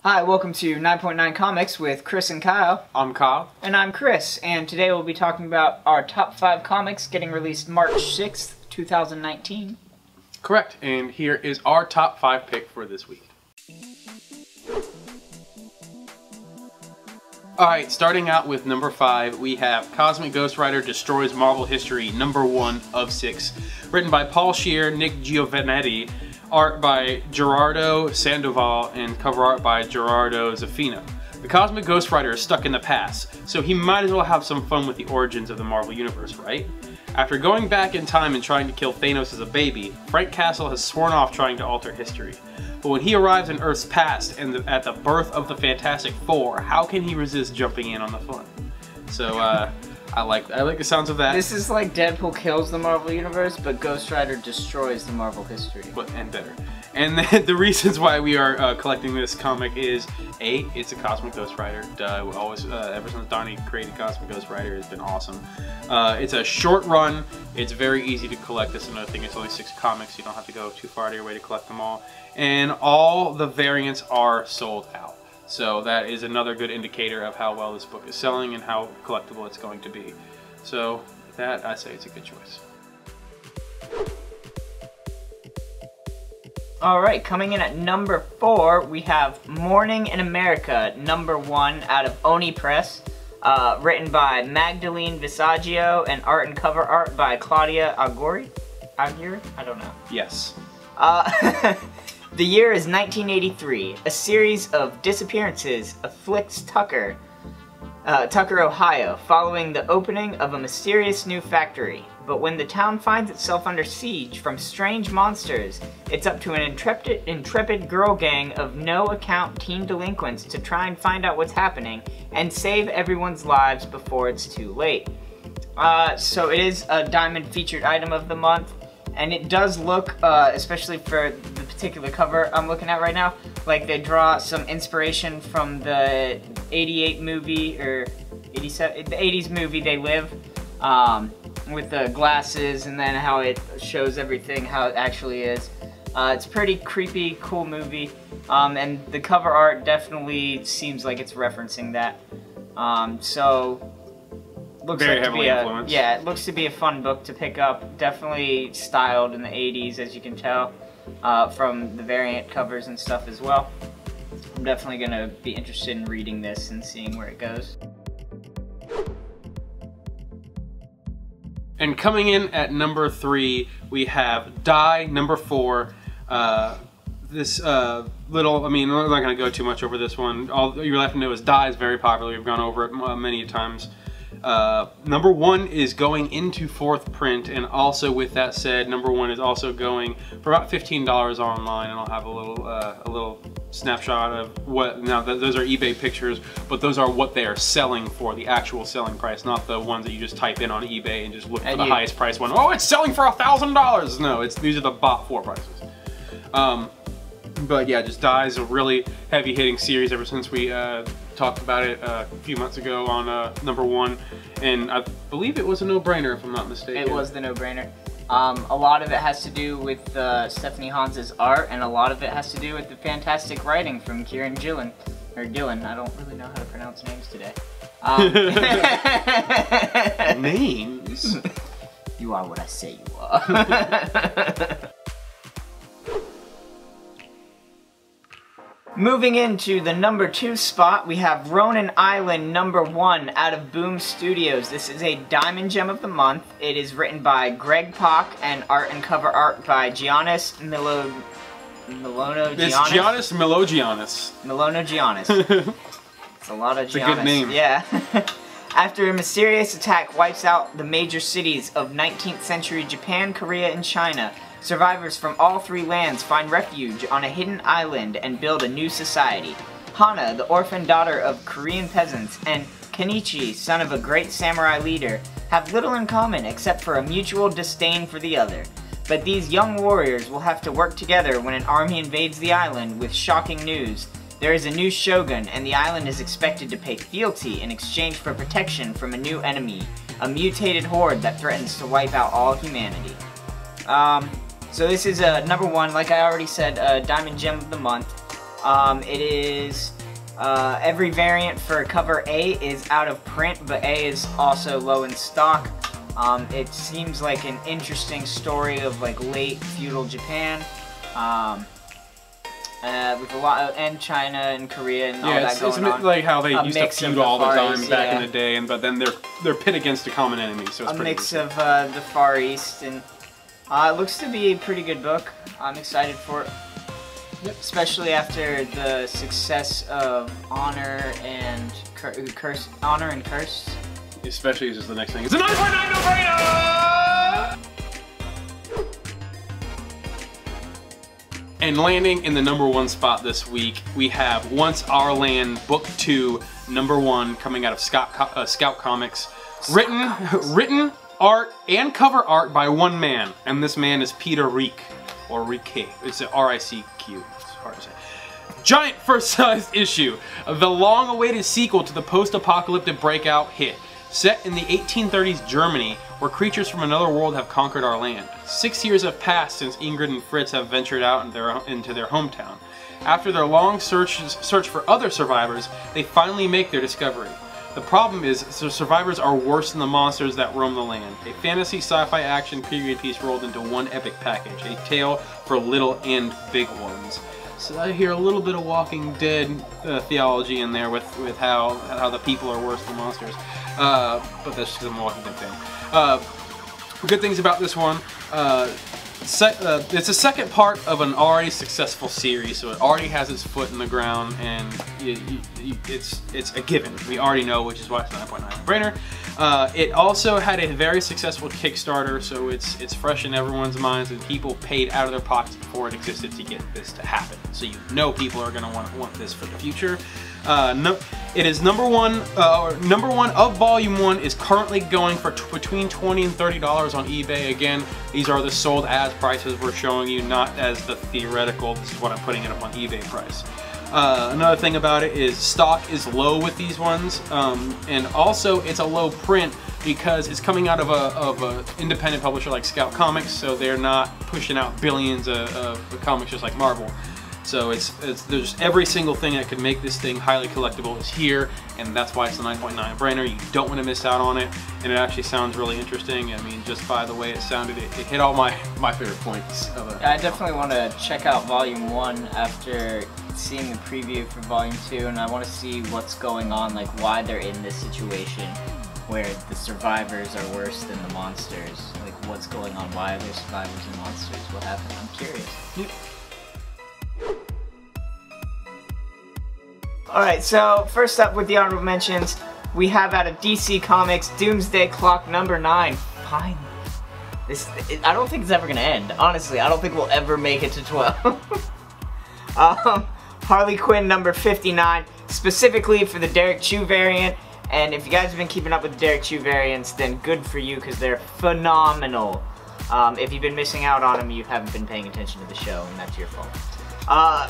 Hi, welcome to 9.9 Comics with Chris and Kyle. I'm Kyle. And I'm Chris, and today we'll be talking about our top 5 comics getting released March 6th, 2019. Correct, and here is our top 5 pick for this week. Alright, starting out with number 5, we have Cosmic Ghost Rider Destroys Marvel History, number 1 of 6. Written by Paul Scheer, Nick Giovanetti, art by Gerardo Sandoval, and cover art by Gerardo Zaffino. The Cosmic Ghost Rider is stuck in the past, so he might as well have some fun with the origins of the Marvel Universe, right? After going back in time and trying to kill Thanos as a baby, Frank Castle has sworn off trying to alter history. But when he arrives in Earth's past and at the birth of the Fantastic Four, how can he resist jumping in on the fun? So, I like the sounds of that. This is like Deadpool kills the Marvel Universe, but Ghost Rider destroys the Marvel history. And better. And the reasons why we are collecting this comic is, A, it's a Cosmic Ghost Rider. Duh, we always, ever since Donnie created Cosmic Ghost Rider, it's been awesome. It's a short run. It's very easy to collect. That's another thing. It's only 6 comics. You don't have to go too far out of your way to collect them all. And all the variants are sold out. So that is another good indicator of how well this book is selling and how collectible it's going to be. So with that, I say it's a good choice. Alright, coming in at number 4, we have Morning in America, number 1 out of Oni Press. Written by Magdalene Visaggio and art and cover art by Claudia Aguirre? I don't know. Yes. The year is 1983. A series of disappearances afflicts Tucker, Ohio, following the opening of a mysterious new factory. But when the town finds itself under siege from strange monsters, it's up to an intrepid girl gang of no-account teen delinquents to try and find out what's happening and save everyone's lives before it's too late. So it is a Diamond featured item of the month. And it does look, especially for the particular cover I'm looking at right now, like they draw some inspiration from the 88 movie, or 87, the 80s movie They Live, with the glasses and then how it shows everything, how it actually is. It's a pretty creepy, cool movie, and the cover art definitely seems like it's referencing that. So looks Very like heavily influenced. Yeah, it looks to be a fun book to pick up. Definitely styled in the 80s, as you can tell, from the variant covers and stuff as well. I'm definitely going to be interested in reading this and seeing where it goes. And coming in at number 3, we have Die, number 4. This little, I mean, we're not going to go too much over this one. All you're left to know is Die is very popular. We've gone over it many times. Number 1 is going into 4th print, and also with that said, number 1 is also going for about $15 online, and I'll have a little snapshot of what, now those are eBay pictures, but those are what they are selling for, the actual selling price, not the ones that you just type in on eBay and just look for the highest price one. Oh, it's selling for $1,000! No, these are the bought for prices. But yeah, just Die is a really heavy-hitting series ever since we talked about it a few months ago on number 1, and I believe it was a no-brainer if I'm not mistaken. It was the no-brainer. A lot of it has to do with Stephanie Hans's art, and a lot of it has to do with the fantastic writing from Kieran Gillen. Or Gillen, I don't really know how to pronounce names today. Names? You are what I say you are. Moving into the number 2 spot, we have Ronin Island number 1 out of Boom Studios. This is a Diamond Gem of the Month. It is written by Greg Pak and art and cover art by Giannis Milono Giannis? It's Giannis Milogiannis. Milono Giannis. It's a lot of Giannis. It's a good name. Yeah. After a mysterious attack wipes out the major cities of 19th century Japan, Korea, and China, survivors from all 3 lands find refuge on a hidden island and build a new society. Hana, the orphan daughter of Korean peasants, and Kenichi, son of a great samurai leader, have little in common except for a mutual disdain for the other. But these young warriors will have to work together when an army invades the island with shocking news. There is a new shogun, and the island is expected to pay fealty in exchange for protection from a new enemy, a mutated horde that threatens to wipe out all humanity. So this is number 1, like I already said, Diamond Gem of the Month. It is every variant for cover A is out of print, but A is also low in stock. It seems like an interesting story of like late feudal Japan. With a lot of, and China and Korea and all that going on. It's like how they used to feud all the time East, back in the day, but then they're pit against a common enemy. So it's a mix of the Far East, and it looks to be a pretty good book. I'm excited for it, especially after the success of Honor and Curse. Honor and Curse. Especially as the next thing. It's a 9.9 no-brainer! And landing in the #1 spot this week, we have Once Our Land Book 2, #1, coming out of Scout Comics. Written art and cover art by one man, and this man is Peter Reek, or Rique. It's R-I-C-Q. It's hard to say. Giant first-sized issue, the long-awaited sequel to the post-apocalyptic breakout hit. Set in the 1830s Germany, where creatures from another world have conquered our land. 6 years have passed since Ingrid and Fritz have ventured out into their hometown. After their long search for other survivors, they finally make their discovery. The problem is, the survivors are worse than the monsters that roam the land. A fantasy sci-fi action period piece rolled into one epic package, a tale for little and big ones. So I hear a little bit of Walking Dead theology in there with how the people are worse than monsters. But that's just because I'm a Walking Dead fan. Good things about this one. It's a second part of an already successful series, so it already has its foot in the ground, and it's a given. We already know, which is why it's 9.9 brainer. It also had a very successful Kickstarter, so it's fresh in everyone's minds, and people paid out of their pockets before it existed to get this to happen. So you know people are going to want this for the future. It is #1 of Volume 1 is currently going for between $20 and $30 on eBay. Again, these are the sold as prices we're showing you, not as the theoretical, this is what I'm putting it up on eBay price. Another thing about it is stock is low with these ones, and also it's a low print because it's coming out of a independent publisher like Scout Comics, so they're not pushing out billions of comics just like Marvel. So there's every single thing that could make this thing highly collectible is here, and that's why it's a 9.9 brainer. You don't want to miss out on it, and it actually sounds really interesting. I mean, just by the way it sounded, it hit all my favorite points of it. I definitely want to check out Volume 1 after seeing the preview for Volume 2, and I want to see what's going on, like why they're in this situation where the survivors are worse than the monsters. Like what's going on, why are there survivors and monsters, what happened? I'm curious. Yep. Alright, so first up with the honorable mentions, we have out of DC Comics, Doomsday Clock #9. Finally. I don't think it's ever going to end. Honestly, I don't think we'll ever make it to 12. Harley Quinn #59, specifically for the Derek Chew variant. And if you guys have been keeping up with the Derek Chew variants, then good for you, because they're phenomenal. If you've been missing out on them, you haven't been paying attention to the show, and that's your fault.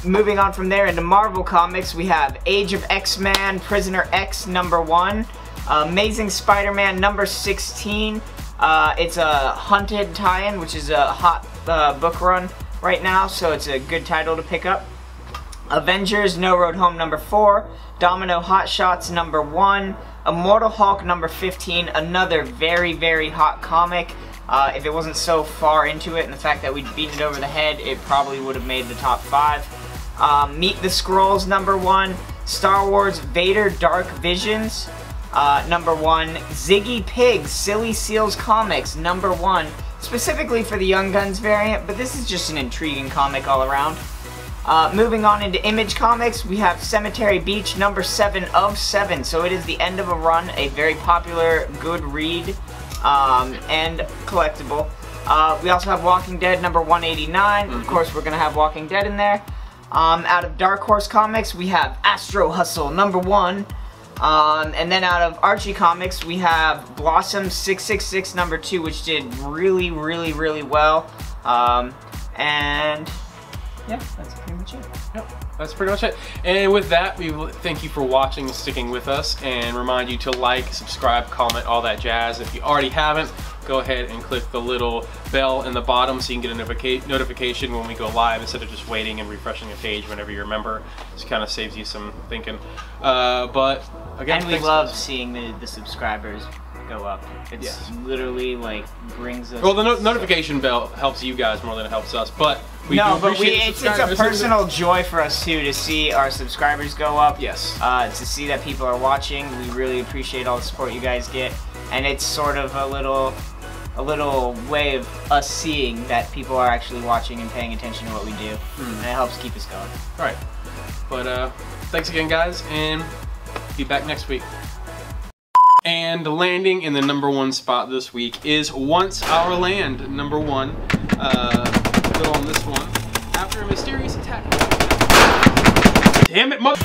Moving on from there into Marvel Comics, we have Age of X-Men, Prisoner X #1, Amazing Spider-Man #16. It's a Hunted tie-in, which is a hot book run right now, so it's a good title to pick up. Avengers No Road Home #4, Domino Hot Shots #1, Immortal Hulk #15, another very, very hot comic. If it wasn't so far into it and the fact that we'd beaten it over the head, it probably would have made the top 5. Meet the Skrulls #1, Star Wars Vader Dark Visions #1, Ziggy Pig Silly Seals Comics #1, specifically for the Young Guns variant, but this is just an intriguing comic all around. Moving on into Image Comics, we have Cemetery Beach #7 of 7, so it is the end of a run, a very popular, good read, and collectible. We also have Walking Dead #189, of course we're going to have Walking Dead in there. Out of Dark Horse Comics, we have Astro Hustle #1, and then out of Archie Comics, we have Blossom 666 #2, which did really, really, really well, and yeah, that's pretty much it. Yep, that's pretty much it. And with that, we thank you for watching and sticking with us, and remind you to like, subscribe, comment, all that jazz. If you already haven't, go ahead and click the little bell in the bottom so you can get a notification when we go live instead of just waiting and refreshing the page whenever you remember. This kind of saves you some thinking. But again, and we love seeing the subscribers go up. It's literally like brings us. Well, the notification bell helps you guys more than it helps us, but it's a personal joy for us too to see our subscribers go up. Yes. To see that people are watching, we really appreciate all the support you guys get, and it's sort of a little way of us seeing that people are actually watching and paying attention to what we do, and it helps keep us going. Right. But thanks again, guys, and be back next week. And landing in the #1 spot this week is Once Our Land, #1. Go on this one. After a mysterious attack. Damn it, mother.